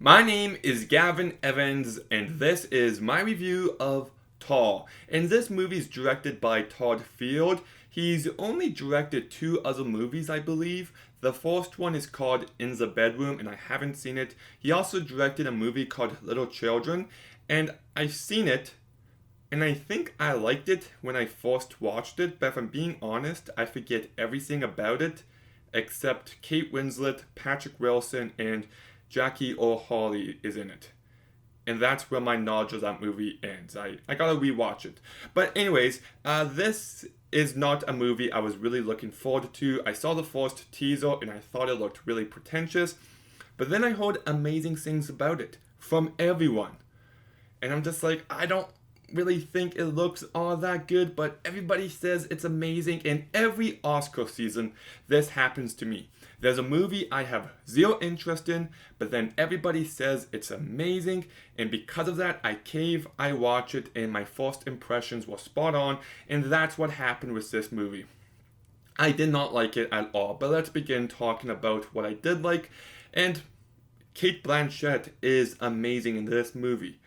My name is Gavin Evans, and this is my review of Tall. And this movie is directed by Todd Field. He's only directed two other movies, I believe. The first one is called In the Bedroom, and I haven't seen it. He also directed a movie called Little Children, and I've seen it, and I think I liked it when I first watched it, but if I'm being honest, I forget everything about it except Kate Winslet, Patrick Wilson, and Jackie O'Hurley is in it. And that's where my knowledge of that movie ends. I gotta rewatch it. But, anyways, this is not a movie I was really looking forward to. I saw the first teaser and I thought it looked really pretentious, but then I heard amazing things about it from everyone. And I'm just like, I don't really think it looks all that good, but everybody says it's amazing, and every Oscar season, this happens to me. There's a movie I have zero interest in, but then everybody says it's amazing, and because of that, I cave, I watch it, and my first impressions were spot on, and that's what happened with this movie. I did not like it at all, but let's begin talking about what I did like, and Cate Blanchett is amazing in this movie.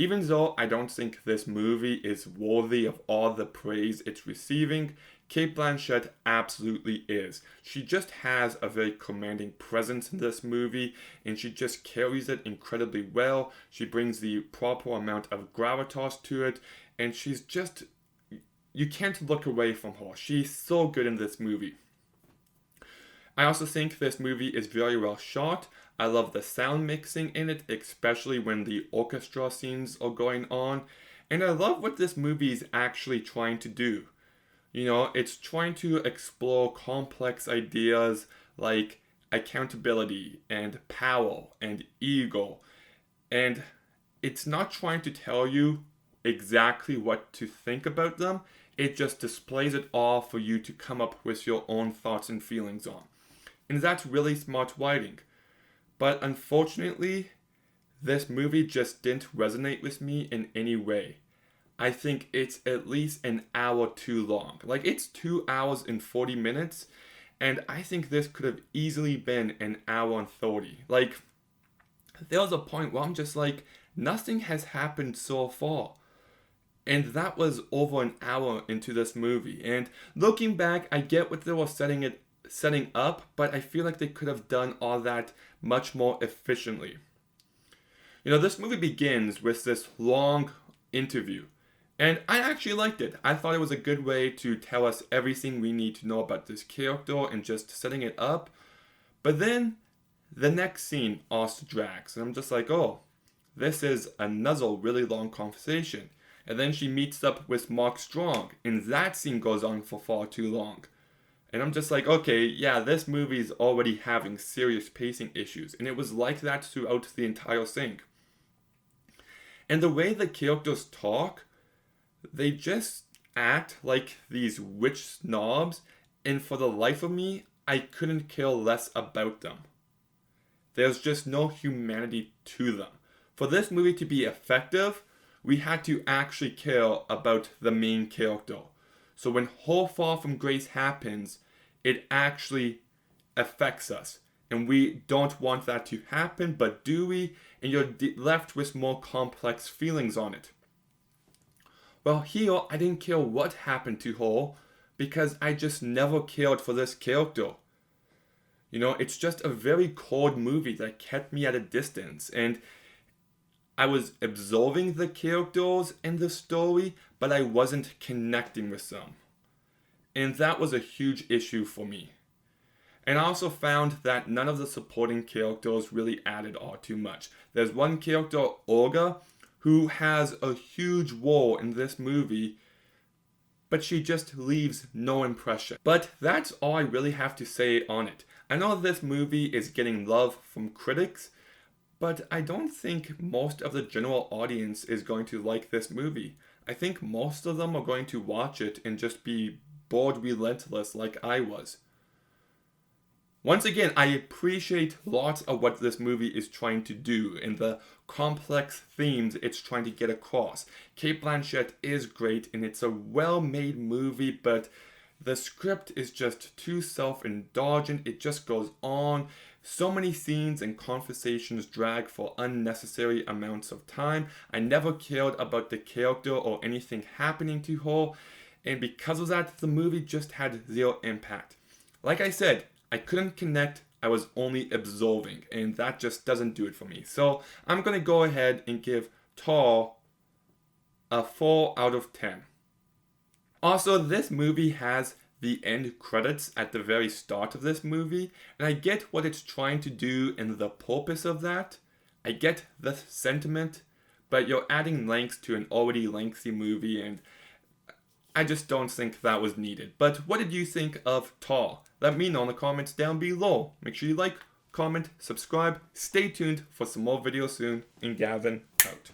Even though I don't think this movie is worthy of all the praise it's receiving, Cate Blanchett absolutely is. She just has a very commanding presence in this movie, and she just carries it incredibly well. She brings the proper amount of gravitas to it, and she's just, you can't look away from her. She's so good in this movie. I also think this movie is very well shot. I love the sound mixing in it, especially when the orchestra scenes are going on. And I love what this movie is actually trying to do. You know, it's trying to explore complex ideas like accountability and power and ego. And it's not trying to tell you exactly what to think about them. It just displays it all for you to come up with your own thoughts and feelings on. And that's really smart writing. But unfortunately, this movie just didn't resonate with me in any way. I think it's at least an hour too long. Like, it's 2 hours and 40 minutes, and I think this could have easily been an hour and 30. Like, there was a point where I'm just like, nothing has happened so far. And that was over an hour into this movie. And looking back, I get what they were setting up, but I feel like they could have done all that much more efficiently. You know, this movie begins with this long interview, and I actually liked it. I thought it was a good way to tell us everything we need to know about this character and just setting it up. But then the next scene also drags, and I'm just like, oh, this is another really long conversation. And then she meets up with Mark Strong, and that scene goes on for far too long. And I'm just like, okay, yeah, this movie is already having serious pacing issues, and it was like that throughout the entire thing. And the way the characters talk, they just act like these rich snobs, and for the life of me, I couldn't care less about them. There's just no humanity to them. For this movie to be effective, we had to actually care about the main character. So when Her Fall from Grace happens, it actually affects us. And we don't want that to happen, but do we? And you're left with more complex feelings on it. Well, here, I didn't care what happened to her because I just never cared for this character. You know, it's just a very cold movie that kept me at a distance. And I was absorbing the characters and the story, but I wasn't connecting with them. And that was a huge issue for me. And I also found that none of the supporting characters really added all too much. There's one character, Olga, who has a huge role in this movie, but she just leaves no impression. But that's all I really have to say on it. I know this movie is getting love from critics, but I don't think most of the general audience is going to like this movie. I think most of them are going to watch it and just be bored relentless like I was. Once again, I appreciate lots of what this movie is trying to do and the complex themes it's trying to get across. Cate Blanchett is great and it's a well-made movie, but the script is just too self-indulgent. It just goes on So many scenes and conversations drag for unnecessary amounts of time. I never cared about the character or anything happening to her, and because of that, the movie just had zero impact. Like I said, I couldn't connect, I was only absorbing, and that just doesn't do it for me. So I'm gonna go ahead and give Tar a 4 out of 10. Also, this movie has the end credits at the very start of this movie, and I get what it's trying to do and the purpose of that. I get the sentiment, but you're adding length to an already lengthy movie, and I just don't think that was needed. But what did you think of Tar? Let me know in the comments down below. Make sure you like, comment, subscribe, stay tuned for some more videos soon, and Gavin out.